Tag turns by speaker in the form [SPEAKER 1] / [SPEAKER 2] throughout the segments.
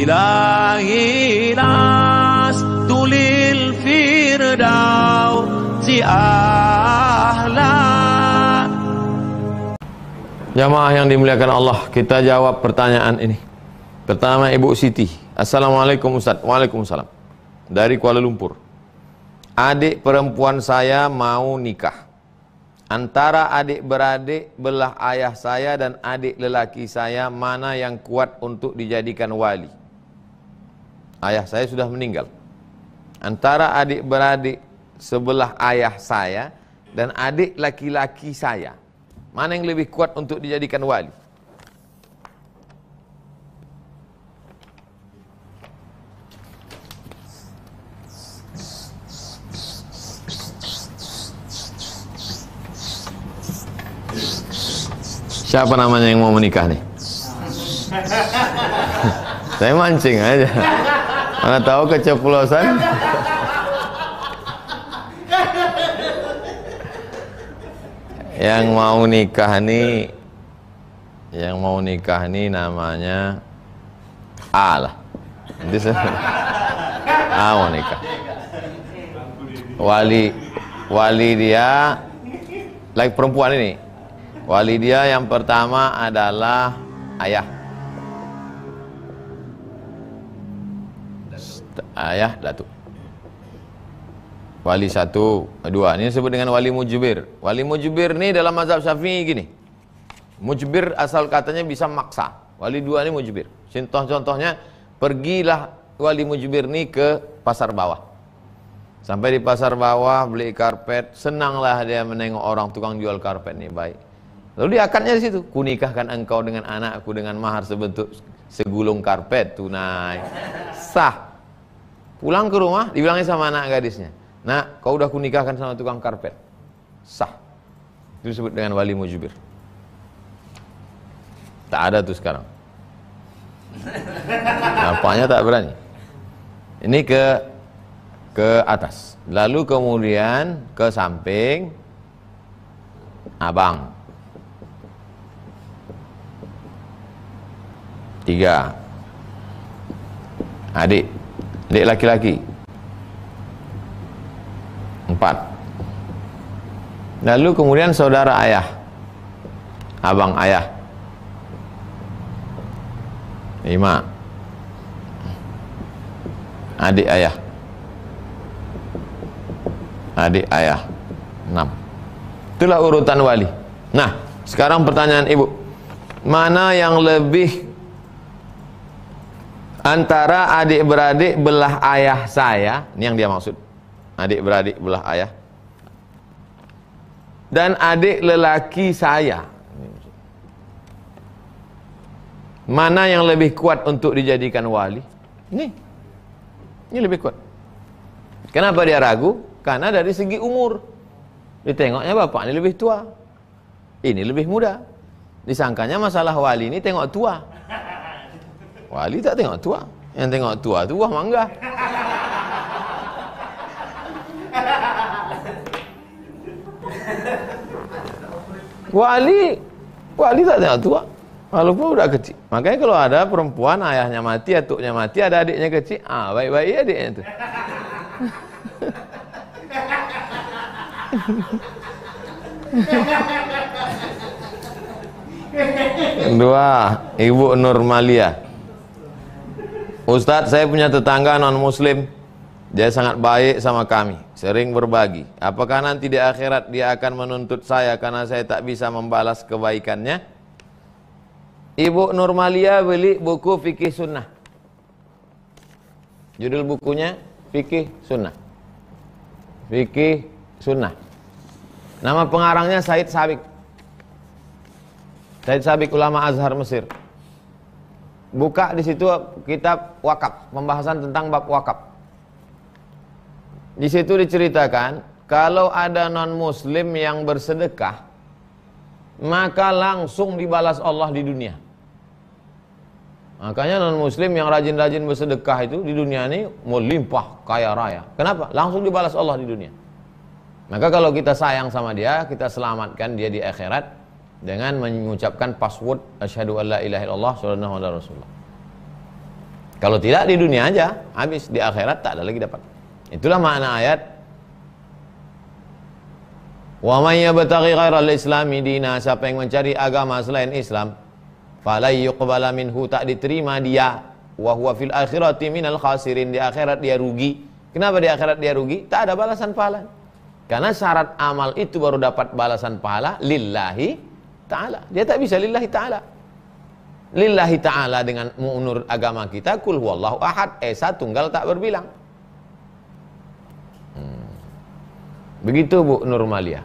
[SPEAKER 1] Ilahi tulil firdausi ahla.
[SPEAKER 2] Jamaah yang dimuliakan Allah, kita jawab pertanyaan ini. Pertama, Ibu Siti. Assalamualaikum Ustaz. Waalaikumsalam. Dari Kuala Lumpur. Adik perempuan saya mau nikah. Antara adik beradik belah ayah saya dan adik lelaki saya, mana yang kuat untuk dijadikan wali? Ayah saya sudah meninggal. Antara adik beradik sebelah ayah saya dan adik laki-laki saya, mana yang lebih kuat untuk dijadikan wali? Siapa namanya yang mau menikah nih? Saya mancing aja. Mana tahu keceplosan. Yang mau nikah nih namanya A lah. Nanti A mau nikah. Wali dia like perempuan ini. Wali dia yang pertama adalah ayah. Ayah datuk. Wali 1, 2. Ini disebut dengan wali mujbir. Wali mujbir ini dalam mazhab Syafi'i gini. Mujbir asal katanya bisa maksa. Wali 2 ini mujbir. Contohnya, pergilah wali mujbir ini ke pasar bawah. Sampai di pasar bawah beli karpet, senanglah dia menengok orang tukang jual karpet ini baik. Lalu dia akadnya di situ. Kunikahkan engkau dengan anakku dengan mahar sebentuk segulung karpet tunai. Sah. Pulang ke rumah, dibilangin sama anak gadisnya, "Nak, kau udah kunikahkan sama tukang karpet." Sah. Itu disebut dengan wali mujbir. Tak ada tuh sekarang. Bapaknya tak berani. Ini ke atas. Lalu kemudian ke samping abang. 3. Adik laki-laki. 4. Lalu kemudian saudara ayah, abang ayah. 5. Adik ayah. 6. Itulah urutan wali. Nah, sekarang pertanyaan ibu, mana yang lebih antara adik beradik belah ayah saya, ini yang dia maksud, adik beradik belah ayah, dan adik lelaki saya, mana yang lebih kuat untuk dijadikan wali? Ini lebih kuat. Kenapa dia ragu? Karena dari segi umur, ditengoknya bapak ini lebih tua, ini lebih muda. Disangkanya masalah wali ini tengok tua. Wali tak tengok tua. Yang tengok tua itu buah mangga. Wali tak tengok tua, walaupun udah kecil. Makanya kalau ada perempuan ayahnya mati, atuknya mati, ada adiknya kecil, baik-baik adiknya itu. Kedua, Ibu Nurmalia. Ustadz, saya punya tetangga non-muslim. Dia sangat baik sama kami, sering berbagi. Apakah nanti di akhirat dia akan menuntut saya karena saya tak bisa membalas kebaikannya? Ibu Nurmalia beli buku Fikih Sunnah. Judul bukunya Fikih Sunnah. Fikih Sunnah. Nama pengarangnya Said Sabiq. Said Sabiq, ulama Azhar Mesir. Buka di situ kitab wakaf, pembahasan tentang bab wakaf. Di situ diceritakan kalau ada non muslim yang bersedekah, maka langsung dibalas Allah di dunia. Makanya non muslim yang rajin-rajin bersedekah itu di dunia ini melimpah kaya raya. Kenapa? Langsung dibalas Allah di dunia. Maka kalau kita sayang sama dia, kita selamatkan dia di akhirat dengan mengucapkan password asyhadu alla ilaha illallah sallallahu alaihi wasallam. Kalau tidak di dunia aja, habis. Di akhirat tak ada lagi dapat. Itulah makna ayat. Wa may yabtaghi ghairal islami dina, siapa yang mencari agama selain Islam, falay yuqbala minhu, tak diterima dia, wa huwa fil akhirati minal khasirin, di akhirat dia rugi. Kenapa di akhirat dia rugi? Tak ada balasan pahala. Karena syarat amal itu baru dapat balasan pahala lillahi ta'ala. Dia tak bisa lillahi ta'ala. Lillahi ta'ala dengan menurut agama kita, kul huwallahu ahad, esa tunggal tak berbilang. Begitu Bu Nurmalia.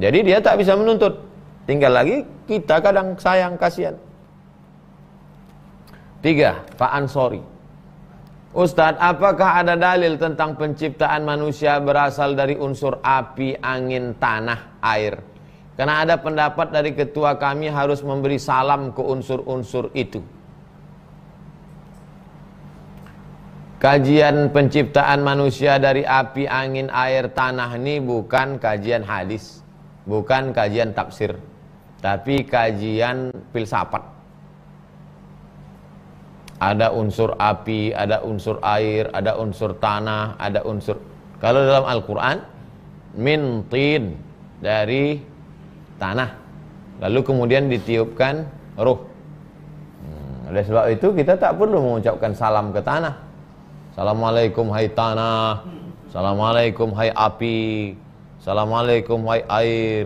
[SPEAKER 2] Jadi dia tak bisa menuntut. Tinggal lagi kita kadang sayang, kasihan. 3. Pak Ansori. Ustadz, apakah ada dalil tentang penciptaan manusia berasal dari unsur api, angin, tanah, air? Karena ada pendapat dari ketua kami harus memberi salam ke unsur-unsur itu. Kajian penciptaan manusia dari api, angin, air, tanah ini bukan kajian hadis, bukan kajian tafsir, tapi kajian filsafat. Ada unsur api, ada unsur air, ada unsur tanah, ada unsur. Kalau dalam Al-Quran, min tin, dari tanah, lalu kemudian ditiupkan ruh. Oleh sebab itu kita tak perlu mengucapkan salam ke tanah. Assalamualaikum hai tanah, assalamualaikum hai api, assalamualaikum hai air,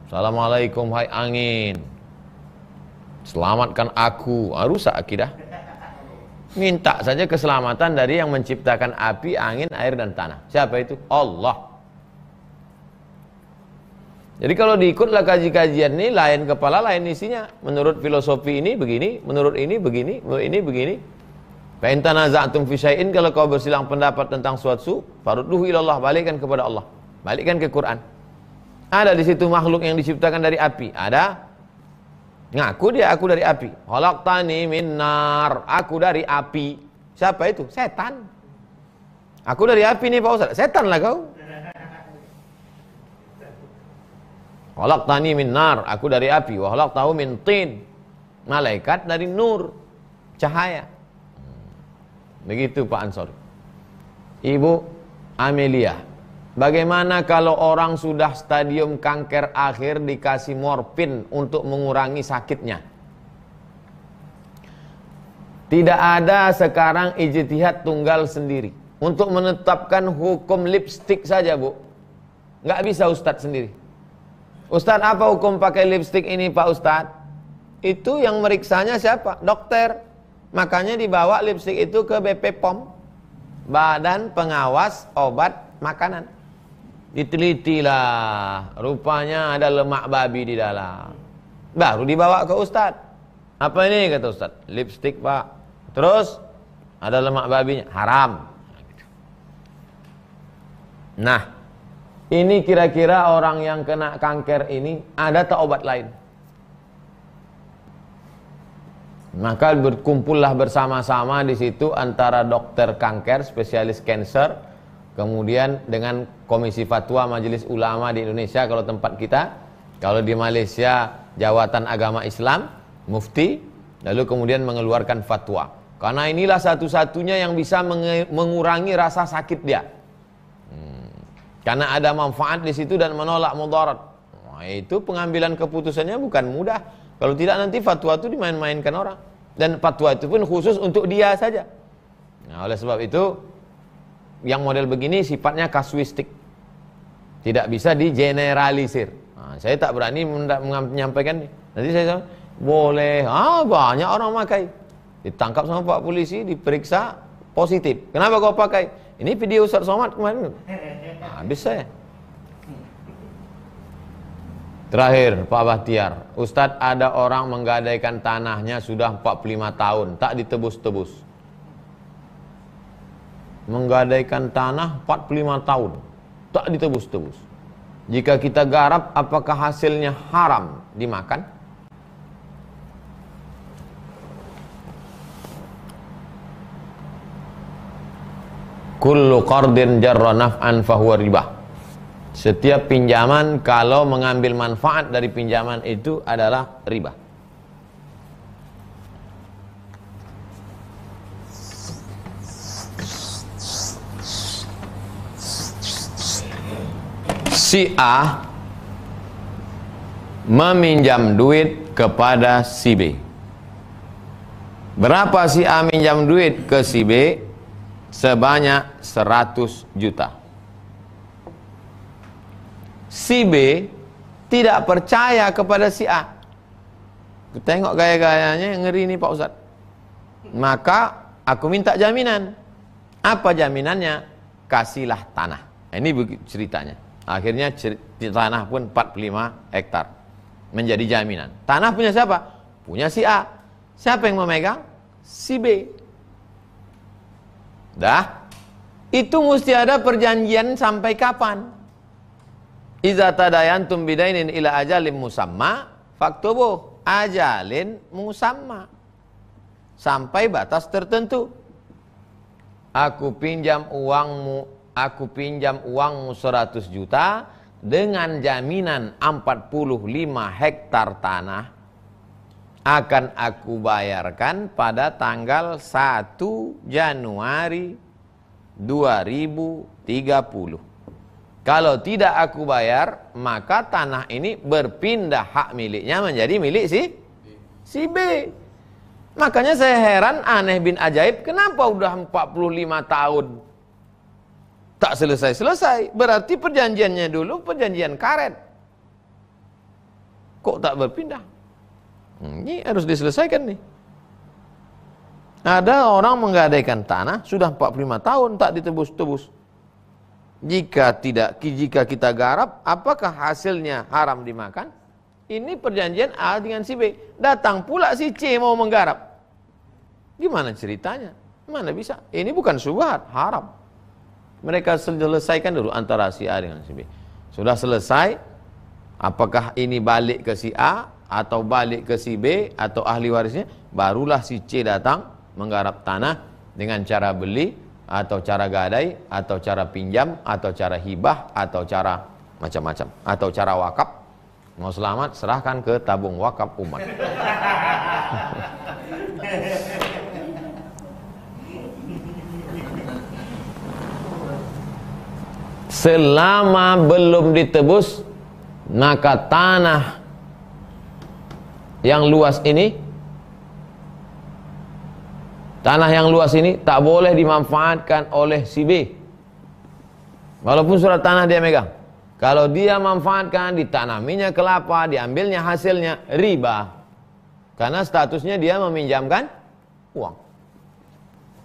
[SPEAKER 2] assalamualaikum hai angin, selamatkan aku. Rusak akidah. Minta saja keselamatan dari yang menciptakan api, angin, air, dan tanah. Siapa itu? Allah. Jadi kalau diikutlah kajian ini, lain kepala, lain isinya. Menurut filosofi ini begini, menurut ini begini, menurut ini begini. Fa in tanaza'tum fi syai'in, kalau kau bersilang pendapat tentang suatu, farudduhu ilallah, balikkan kepada Allah. Balikkan ke Quran. Ada di situ makhluk yang diciptakan dari api. Ada. Ngaku dia aku dari api. Khalaqtani min nar, aku dari api. Siapa itu? Setan. Aku dari api nih Pak Ustaz. Setan lah kau. Khalaqtani min nar, aku dari api. Wa khalaqtahu min tin. Malaikat dari nur, cahaya. Begitu Pak Ansori. Ibu Amelia, bagaimana kalau orang sudah stadium kanker akhir dikasih morfin untuk mengurangi sakitnya? Tidak ada sekarang ijtihad tunggal sendiri untuk menetapkan hukum lipstik saja, Bu. Nggak bisa Ustadz sendiri. Ustadz, apa hukum pakai lipstik ini Pak Ustadz? Itu yang meriksanya siapa? Dokter. Makanya dibawa lipstik itu ke BP POM, Badan Pengawas Obat Makanan. Ditelitilah, rupanya ada lemak babi di dalam. Baru dibawa ke Ustadz. Apa ini kata Ustadz? Lipstik Pak. Terus ada lemak babinya, haram. Nah, ini kira-kira orang yang kena kanker ini ada tak obat lain? Maka berkumpullah bersama-sama di situ antara dokter kanker, spesialis cancer, kemudian dengan Komisi Fatwa Majelis Ulama di Indonesia kalau tempat kita, kalau di Malaysia Jawatan Agama Islam, Mufti, lalu kemudian mengeluarkan fatwa. Karena inilah satu-satunya yang bisa mengurangi rasa sakit dia. Karena ada manfaat di situ dan menolak mudarat. Nah, itu pengambilan keputusannya bukan mudah. Kalau tidak nanti fatwa itu dimain-mainkan orang. Dan fatwa itu pun khusus untuk dia saja. Nah, oleh sebab itu yang model begini sifatnya kasuistik. Tidak bisa digeneralisir. Nah, saya tak berani menyampaikan ini. Nanti saya boleh, banyak orang pakai. Ditangkap sama Pak Polisi, diperiksa positif. Kenapa kau pakai? Ini video Ustaz Somad kemarin. Habis saya. Terakhir Pak Bahtiar, Ustadz, ada orang menggadaikan tanahnya sudah 45 tahun, tak ditebus-tebus. Menggadaikan tanah 45 tahun, tak ditebus-tebus. Jika kita garap, apakah hasilnya haram dimakan? Kullu qardin jarra naf'an fahuwa ribah. Setiap pinjaman kalau mengambil manfaat dari pinjaman itu adalah riba. si A meminjam duit kepada si B. Berapa si A minjam duit ke si B? Sebanyak 100 juta. Si B tidak percaya kepada si A. Tengok gaya-gayanya, ngeri nih Pak Ustadz. Maka aku minta jaminan. Apa jaminannya? Kasihlah tanah. Ini ceritanya. Akhirnya tanah pun 45 hektar menjadi jaminan. Tanah punya siapa? Punya si A. Siapa yang memegang? Si B. Dah. Itu mesti ada perjanjian sampai kapan? Iza tadayantum bidainin ila ajalin musamma faktubuh. Ajalin musamma. Sampai batas tertentu. Aku pinjam uangmu 100 juta dengan jaminan 45 hektar tanah akan aku bayarkan pada tanggal 1 Januari 2030. Kalau tidak aku bayar, maka tanah ini berpindah hak miliknya menjadi milik si B. Makanya saya heran, aneh bin ajaib, kenapa udah 45 tahun tak selesai-selesai? Berarti perjanjiannya dulu perjanjian karet. Kok tak berpindah? Ini harus diselesaikan nih. Ada orang menggadaikan tanah sudah 45 tahun tak ditebus-tebus. Jika kita garap, apakah hasilnya haram dimakan? Ini perjanjian A dengan si B. Datang pula si C mau menggarap. Gimana ceritanya? Mana bisa? Ini bukan syubhat, haram. Mereka selesaikan dulu antara si A dengan si B. Sudah selesai, apakah ini balik ke si A atau balik ke si B atau ahli warisnya, barulah si C datang menggarap tanah dengan cara beli atau cara gadai atau cara pinjam atau cara hibah atau cara macam-macam atau cara wakaf. Mau selamat serahkan ke tabung wakaf umat. Selama belum ditebus, maka tanah yang luas ini tak boleh dimanfaatkan oleh si B. Walaupun surat tanah dia megang. Kalau dia manfaatkan, ditanaminya kelapa, diambilnya hasilnya, riba. Karena statusnya dia meminjamkan uang.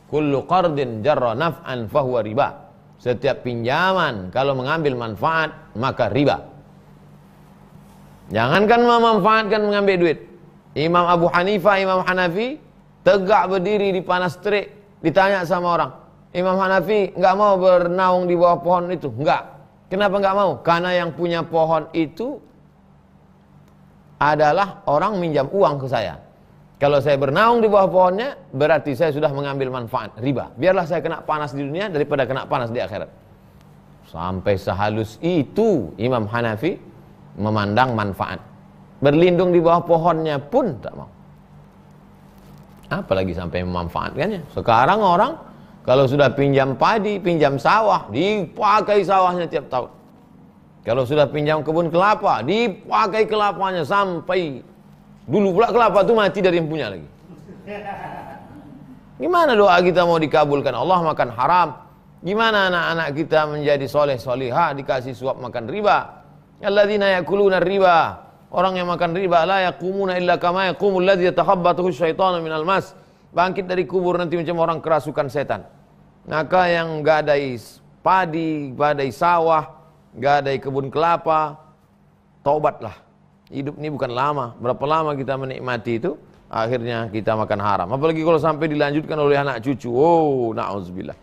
[SPEAKER 2] Kullu qardin jarra naf'an fahuwa riba. Setiap pinjaman kalau mengambil manfaat, maka riba. Jangankan memanfaatkan mengambil duit. Imam Abu Hanifah, Imam Hanafi tegak berdiri di panas terik, ditanya sama orang, Imam Hanafi nggak mau bernaung di bawah pohon itu? Enggak. Kenapa nggak mau? Karena yang punya pohon itu adalah orang minjam uang ke saya. Kalau saya bernaung di bawah pohonnya, berarti saya sudah mengambil manfaat, riba. Biarlah saya kena panas di dunia daripada kena panas di akhirat. Sampai sehalus itu Imam Hanafi memandang manfaat. Berlindung di bawah pohonnya pun tak mau. Apalagi sampai memanfaatkannya. Sekarang orang kalau sudah pinjam padi, pinjam sawah, dipakai sawahnya tiap tahun. Kalau sudah pinjam kebun kelapa, dipakai kelapanya sampai dulu pula kelapa itu mati dari yang punya lagi. Gimana doa kita mau dikabulkan? Allah makan haram. Gimana anak-anak kita menjadi soleh solihah dikasih suap makan riba? Alladzina yakuluna riba. Orang yang makan riba la yaqumuna illa kama yaqumul ladzi yatakhabbathu syaitanu minal mas. Bangkit dari kubur nanti macam orang kerasukan setan. Maka yang gadai padi, gadai sawah, gadai kebun kelapa, taubatlah. Hidup ini bukan lama. Berapa lama kita menikmati itu, akhirnya kita makan haram. Apalagi kalau sampai dilanjutkan oleh anak cucu. Oh, na'udzubillah.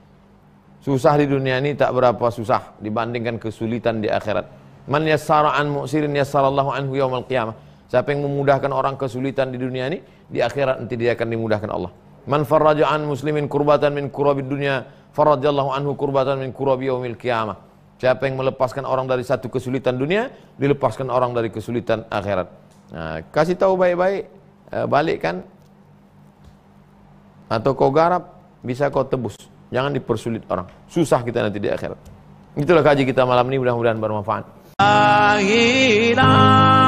[SPEAKER 2] Susah di dunia ini tak berapa susah dibandingkan kesulitan di akhirat. Man yassara an mu'sirin yassarallahu anhu yaumal qiyamah. Siapa yang memudahkan orang kesulitan di dunia ini, di akhirat nanti dia akan dimudahkan Allah. Man farraja an muslimin kurbatan min kurabid dunya, farrajallahu anhu kurbatan min kurabi yaumil qiyamah. Siapa yang melepaskan orang dari satu kesulitan dunia, dilepaskan orang dari kesulitan akhirat. Nah, kasih tahu baik-baik, balikkan atau kau garap, bisa kau tebus. Jangan dipersulit orang. Susah kita nanti di akhirat. Itulah kaji kita malam ini, mudah-mudahan bermanfaat.
[SPEAKER 1] hilang.